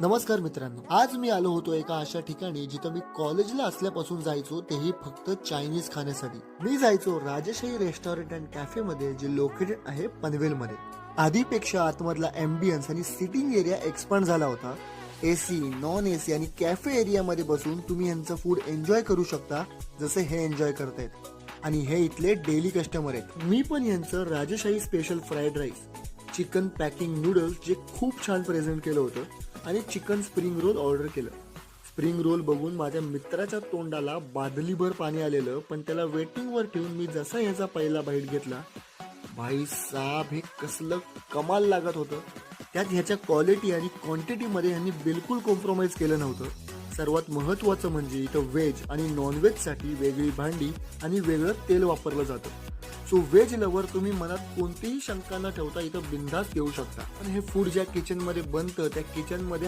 नमस्कार मित्रांनो, आज मी आलो होतो एका अशा ठिकाणी जिथं मी कॉलेजला असल्यापासून जायचो, तेही फक्त चायनीज खाण्यासाठी. मी जायचो राजशाही रेस्टॉरंट अँड कॅफे मध्ये, जे लोकेटेड आहे पनवेल मध्ये. आधीपेक्षा आतमधला एम्बियन्स आणि सिटिंग एरिया एक्सपांड झाला होता. एसी, नॉन एसी आणि कॅफे एरिया मध्ये बसून तुम्ही यांचं फूड एन्जॉय करू शकता, जसे हे एन्जॉय करतायत. आणि हे इथले डेली कस्टमर आहेत. मी पण यांचं राजशाही special fried rice, chicken packing noodles जे खूप छान प्रेझेंट केलं होतं, आणि चिकन स्प्रिंग रोल ऑर्डर केलं. स्प्रिंग रोल बघून माझ्या मित्राच्या तोंडाला बादलीभर पाणी आलेलं, पण त्याला वेटिंगवर ठेवून मी जसा ह्याचा पहिला बाईट घेतला, भाई साब हे कसलं कमाल लागत होतं. त्यात ह्याच्या क्वालिटी आणि क्वांटिटीमध्ये ह्यांनी बिलकुल कॉम्प्रोमाइज केलं नव्हतं. सर्वात महत्त्वाचं म्हणजे इथं व्हेज आणि नॉनव्हेजसाठी वेगळी भांडी आणि वेगळं तेल वापरलं जातं. सो व्हेज लवर तुम्ही मनात कोणतीही शंका न ठेवता इथं बिंदास येऊ शकता. पण हे फूड ज्या किचनमध्ये बनतं त्या किचनमध्ये